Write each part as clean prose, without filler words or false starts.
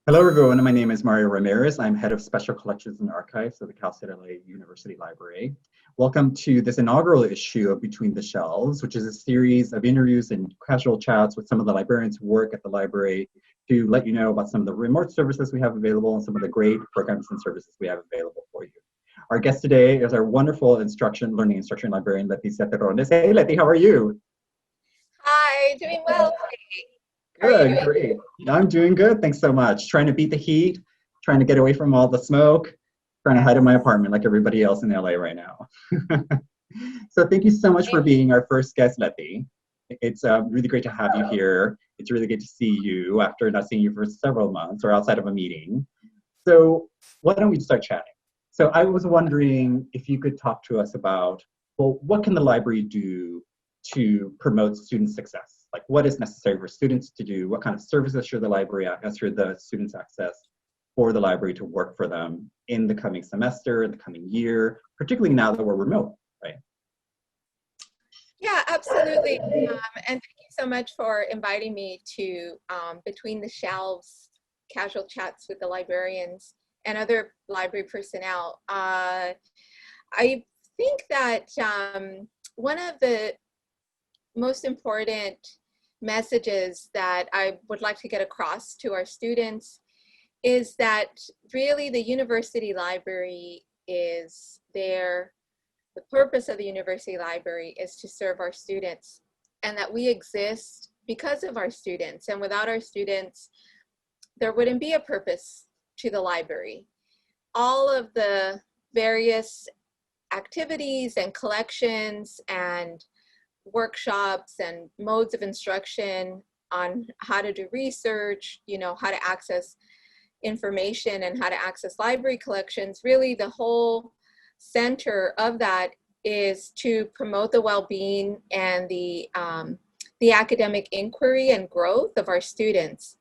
Hello, everyone. My name is Mario Ramirez. I'm head of Special Collections and Archives of the Cal State L.A. University Library. Welcome to this inaugural issue of Between the Shelves, which is a series of interviews and casual chats with some of the librarians who work at the library to let you know about some of the remote services we have available and some of the great programs and services we have available for you. Our guest today is our wonderful learning instruction librarian, Lettycia Terrones. Hey, Letty, how are you? Hi, doing well today. How are you Good, doing? great. I'm doing good. Thanks so much. Trying to beat the heat, trying to get away from all the smoke, trying to hide in my Yes. apartment like everybody else in LA right now. So thank you so much for Same. being our first guest, Letty. It's really great to have you here. It's really good to see you after not seeing you for several months or outside of a meeting. So why don't we start chatting? So I was wondering if you could talk to us about, well, what can the library do to promote student success? Like what is necessary for students to do? What kind of services should the students access for the library to work for them in the coming semester, in the coming year, particularly now that we're remote, right? Yeah, absolutely. And thank you so much for inviting me to Between the Shelves casual chats with the librarians and other library personnel. I think that one of the most important messages that I would like to get across to our students is that really the university library is there. The purpose of the university library is to serve our students, and that we exist because of our students. And without our students, there wouldn't be a purpose to the library. All of the various activities and collections and workshops and modes of instruction on how to do research, how to access information and how to access library collections, really the whole center of that is to promote the well-being and the academic inquiry and growth of our students.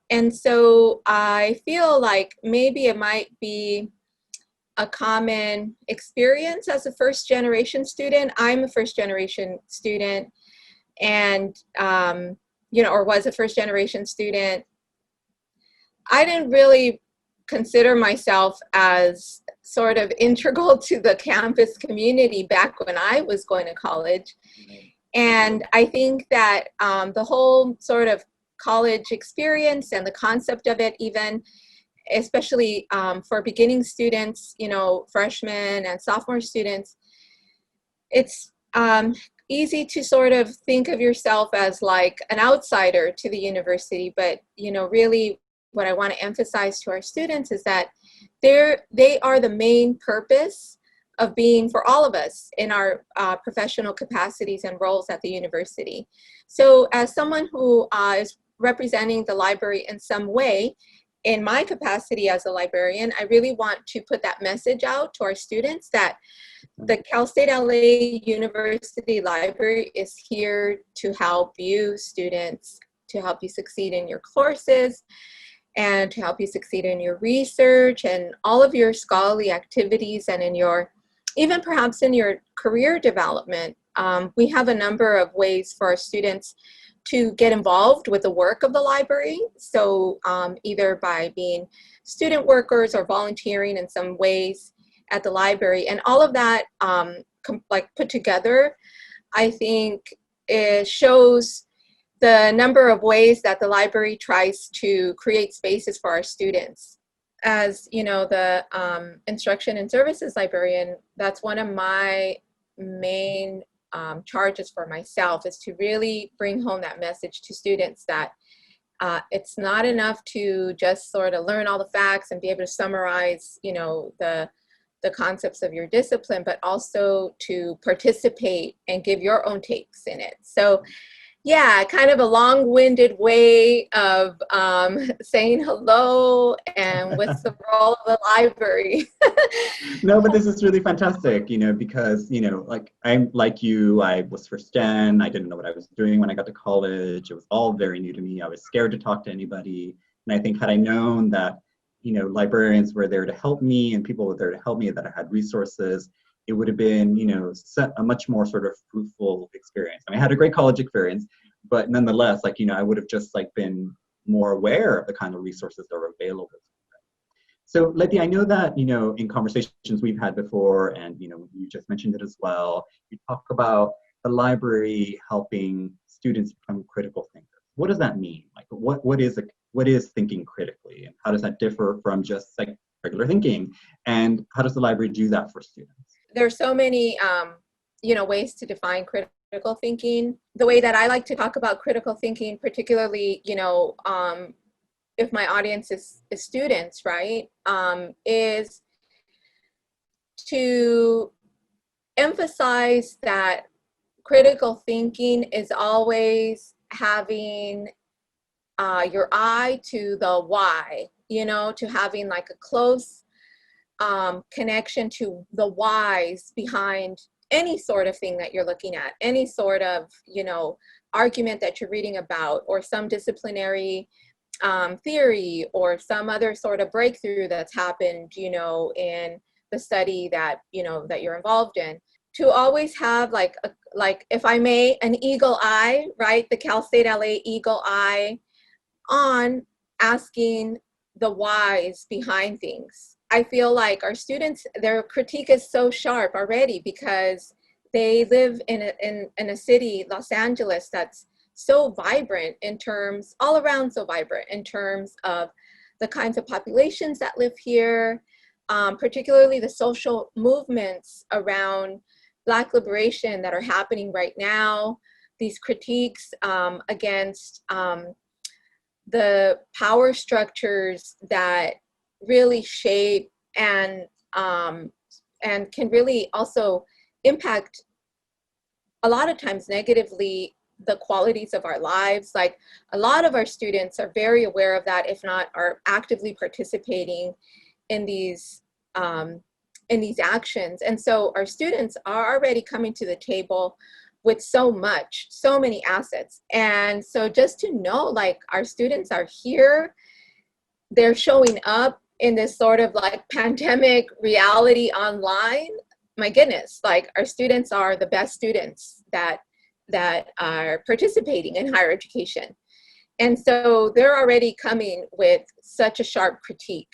And so I feel like maybe it might be a common experience as a first generation student. I'm a first generation student and, or was a first generation student. I didn't really consider myself as sort of integral to the campus community back when I was going to college. And I think that the whole sort of college experience and the concept of it, even especially for beginning students, freshmen and sophomore students, it's easy to sort of think of yourself as like an outsider to the university, but really what I want to emphasize to our students is that they are the main purpose of being for all of us in our professional capacities and roles at the university. So as someone who is representing the library in some way, in my capacity as a librarian, I really want to put that message out to our students that the Cal State L.A. University Library is here to help you students, to help you succeed in your courses, and to help you succeed in your research and all of your scholarly activities and in your, even perhaps in your career development. We have a number of ways for our students to get involved with the work of the library. So either by being student workers or volunteering in some ways at the library. And all of that put together, I think it shows the number of ways that the library tries to create spaces for our students. As the instruction and services librarian, that's one of my main charges for myself, is to really bring home that message to students that it's not enough to just sort of learn all the facts and be able to summarize, the concepts of your discipline, but also to participate and give your own takes in it. So yeah, kind of a long-winded way of saying hello and what's the role of the library. No, but this is really fantastic, because, like I'm like you, I was first gen, I didn't know what I was doing when I got to college. It was all very new to me. I was scared to talk to anybody. And I think had I known that, librarians were there to help me and people were there to help me, that I had resources, it would have been, a much more sort of fruitful experience. I mean, I had a great college experience, but nonetheless, I would have just been more aware of the kind of resources that are available. So Letty, I know that, in conversations we've had before, and, you just mentioned it as well, you talk about the library helping students become critical thinkers. What does that mean? Like, what is thinking critically, and how does that differ from just like regular thinking? And how does the library do that for students? There's so many, ways to define critical thinking. The way that I like to talk about critical thinking, particularly, if my audience is students, right, is to emphasize that critical thinking is always having your eye to the why, to having like a close connection to the whys behind any sort of thing that you're looking at, any sort of, argument that you're reading about, or some disciplinary theory, or some other sort of breakthrough that's happened, in the study that, that you're involved in. To always have like, if I may, an eagle eye, right? The Cal State L.A. eagle eye on asking the whys behind things. I feel like our students, their critique is so sharp already because they live in a city, Los Angeles, that's so vibrant in terms, all around so vibrant in terms of the kinds of populations that live here, particularly the social movements around Black liberation that are happening right now, these critiques against the power structures that really shape and can really also impact a lot of times negatively the qualities of our lives. Like, a lot of our students are very aware of that, if not are actively participating in these actions. And so our students are already coming to the table with so many assets. And so just to know, like, our students are here, they're showing up in this sort of like pandemic reality online. My goodness, like, our students are the best students that are participating in higher education. And so they're already coming with such a sharp critique.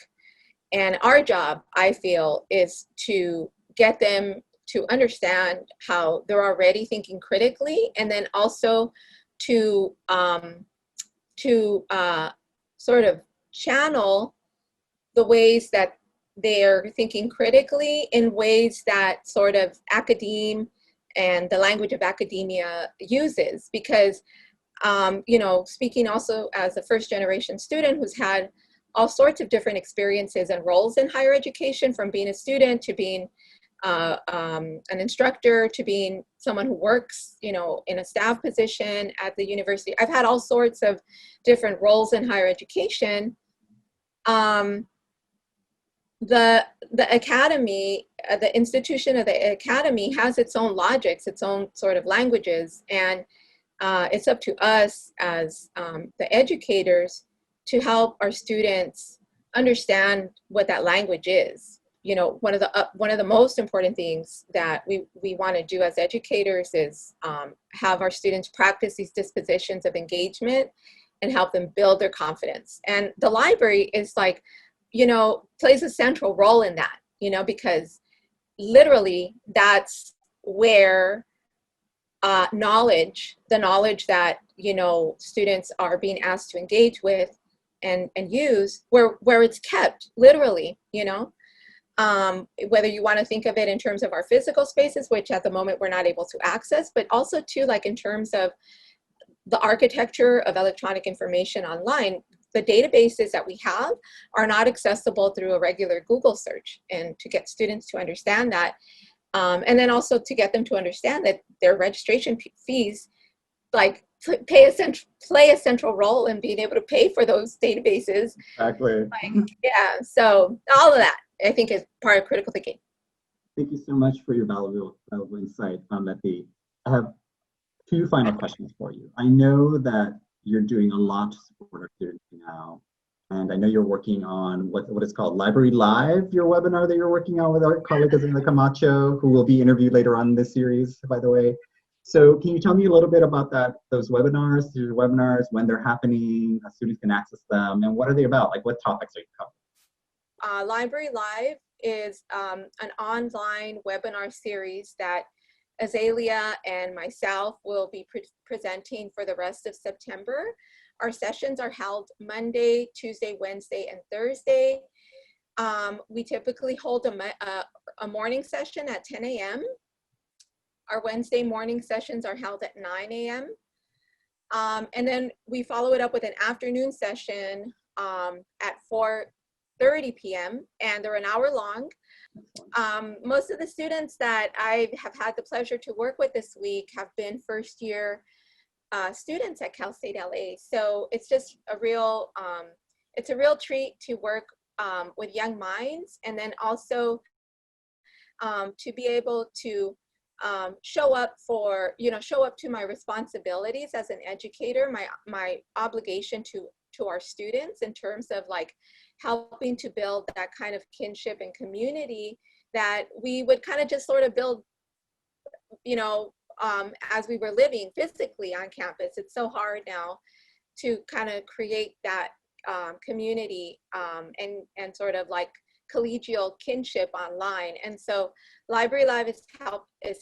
And our job, I feel, is to get them to understand how they're already thinking critically, and then also to sort of channel the ways that they're thinking critically in ways that sort of academe and the language of academia uses. Because, speaking also as a first-generation student who's had all sorts of different experiences and roles in higher education, from being a student to being an instructor to being someone who works, in a staff position at the university. I've had all sorts of different roles in higher education. The academy, the institution of the academy has its own logics, its own sort of languages, and it's up to us as the educators to help our students understand what that language is. One of the most important things that we want to do as educators is have our students practice these dispositions of engagement and help them build their confidence. And the library is like, plays a central role in that, because literally that's where the knowledge that, students are being asked to engage with and use, where it's kept, literally, whether you want to think of it in terms of our physical spaces, which at the moment we're not able to access, but also too, like, in terms of the architecture of electronic information online. The databases that we have are not accessible through a regular Google search. And to get students to understand that, and then also to get them to understand that their registration fees, like, play a central role in being able to pay for those databases. Exactly. Yeah, so all of that, I think, is part of critical thinking. Thank you so much for your valuable insight on Letty. I have two final questions for you. I know that you're doing a lot to support our students now, and I know you're working on what is called Library Live, your webinar that you're working on with our colleague Azina Camacho, who will be interviewed later on in this series, by the way. So can you tell me a little bit about those webinars, when they're happening, how students can access them, and what are they about? Like, what topics are you covering? Library Live is an online webinar series that Azalea and myself will be presenting for the rest of September. Our sessions are held Monday, Tuesday, Wednesday, and Thursday. We typically hold a morning session at 10 a.m. Our Wednesday morning sessions are held at 9 a.m. And then we follow it up with an afternoon session at 4:30 p.m. and they're an hour long. Most of the students that I have had the pleasure to work with this week have been first year students at Cal State L.A. So it's just it's a real treat to work with young minds, and then also to be able to show up to my responsibilities as an educator, my obligation to our students in terms of like helping to build that kind of kinship and community that we would kind of just sort of build, as we were living physically on campus. It's so hard now to kind of create that community and sort of like collegial kinship online. And so Library Live is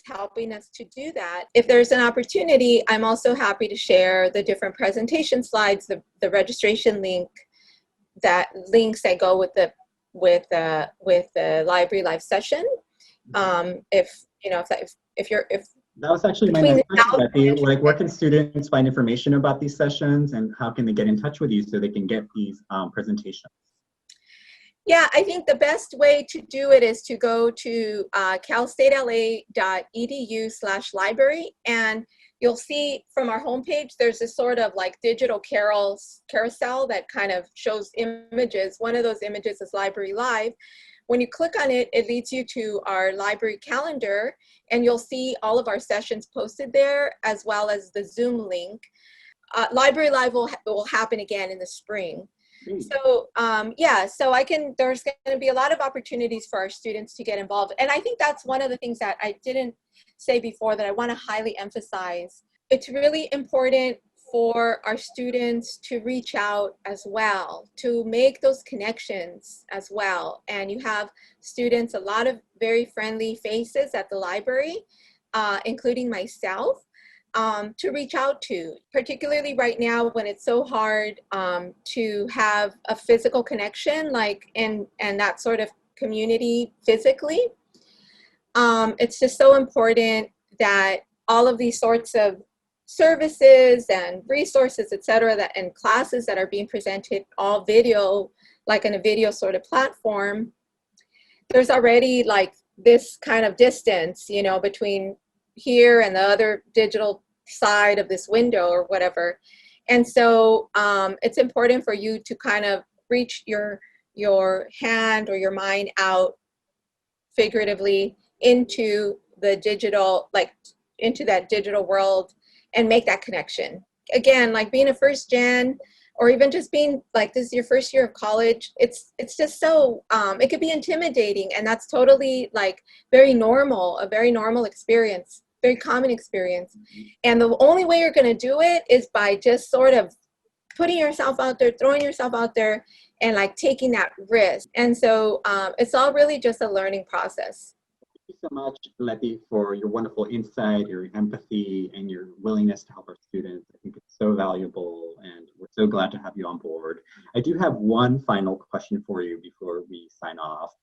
helping us to do that. If there's an opportunity, I'm also happy to share the different presentation slides, the registration links that go with the Library Live session. That was actually my next question, Letty. Like, where can students find information about these sessions, and how can they get in touch with you so they can get these presentations? Yeah, I think the best way to do it is to go to calstatela.edu/library, and you'll see from our homepage, there's this sort of like digital carousel that kind of shows images. One of those images is Library Live. When you click on it, it leads you to our library calendar, and you'll see all of our sessions posted there, as well as the Zoom link. Library Live will happen again in the spring. So there's going to be a lot of opportunities for our students to get involved. And I think that's one of the things that I didn't say before that I want to highly emphasize. It's really important for our students to reach out as well, to make those connections as well. And you have students, a lot of very friendly faces at the library, including myself, to reach out to, particularly right now when it's so hard to have a physical connection, and that sort of community physically. It's just so important that all of these sorts of services and resources, et cetera, and classes that are being presented, all video, like in a video sort of platform, there's already like this kind of distance, between here and the other digital side of this window or whatever. And so it's important for you to kind of reach your hand or your mind out figuratively into the digital, into that digital world, and make that connection. Again, like being a first gen, or even just being like, this is your first year of college, it's just so, it could be intimidating, and that's totally like a very normal experience, very common experience. And the only way you're gonna do it is by just sort of putting yourself out there, throwing yourself out there, and like taking that risk. And so it's all really just a learning process. Thank you so much, Letty, for your wonderful insight, your empathy, and your willingness to help our students. I think it's so valuable, and we're so glad to have you on board. I do have one final question for you before we sign off.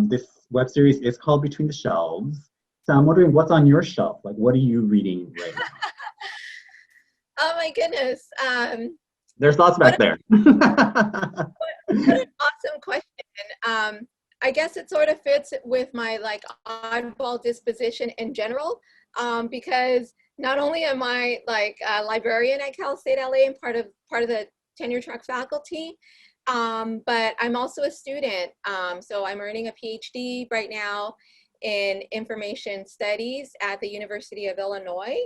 This web series is called Between the Shelves. So I'm wondering, what's on your shelf? Like, what are you reading right now? Oh my goodness. There's lots back there. What an awesome question. I guess it sort of fits with my like oddball disposition in general, because not only am I like a librarian at Cal State L.A. and part of the tenure track faculty, but I'm also a student. So I'm earning a PhD right now in information studies at the University of Illinois.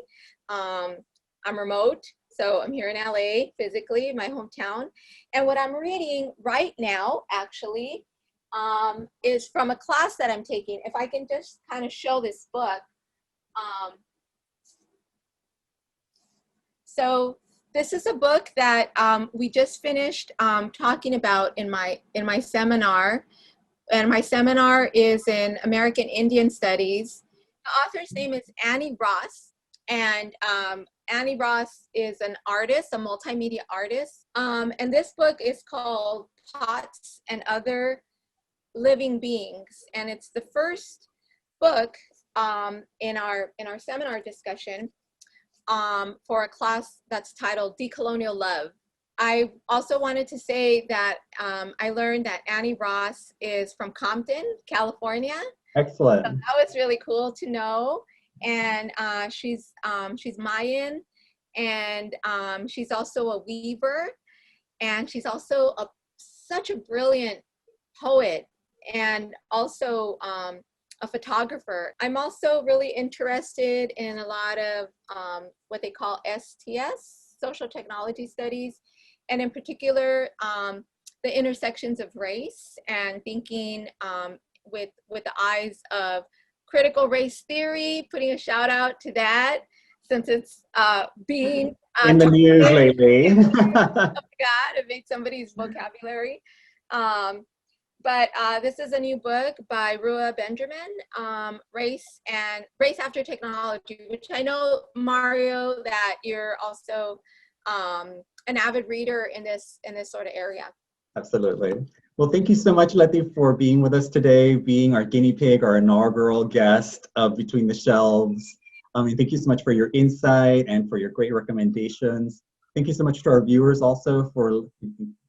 I'm remote, so I'm here in LA physically, my hometown. And what I'm reading right now, actually, is from a class that I'm taking. If I can just kind of show this book. So this is a book that we just finished talking about in my seminar. And my seminar is in American Indian Studies. The author's name is Annie Ross. And Annie Ross is an artist, a multimedia artist. And this book is called Pots and Other Living Beings. And it's the first book in our seminar discussion for a class that's titled Decolonial Love. I also wanted to say that I learned that Annie Ross is from Compton, California. Excellent. So that was really cool to know. And she's Mayan, and she's also a weaver, and she's also such a brilliant poet, and also a photographer. I'm also really interested in a lot of what they call STS, social technology studies, and in particular, the intersections of race and thinking with the eyes of critical race theory, putting a shout out to that since it's being in the news lately. Oh my God, it made somebody's vocabulary. But this is a new book by Rua Benjamin, Race After Technology, which I know, Mario, that you're also an avid reader in this sort of area. Absolutely. Well, thank you so much, Letty, for being with us today, being our guinea pig, our inaugural guest of Between the Shelves. And thank you so much for your insight and for your great recommendations. Thank you so much to our viewers also for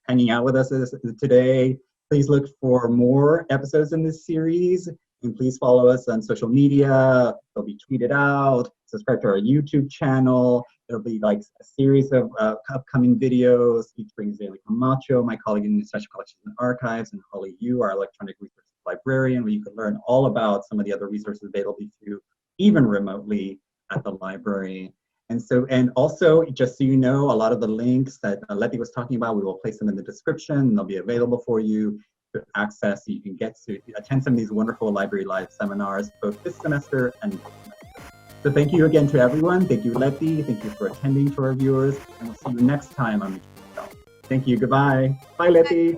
hanging out with us today. Please look for more episodes in this series, and please follow us on social media. They'll be tweeted out. Subscribe to our YouTube channel. There'll be like a series of upcoming videos featuring Zaylee Camacho, my colleague in the Special Collections and Archives, and Holly Yu, our electronic resources librarian, where you can learn all about some of the other resources available to you, even remotely at the library. And also, just so you know, a lot of the links that Letty was talking about, we will place them in the description, and they'll be available for you to access, so you can get to attend some of these wonderful Library Live seminars, both this semester and next semester. So thank you again to everyone. Thank you, Letty. Thank you for attending, to our viewers, and we'll see you next time on Between the Shelves. Thank you. Goodbye. Bye, Letty.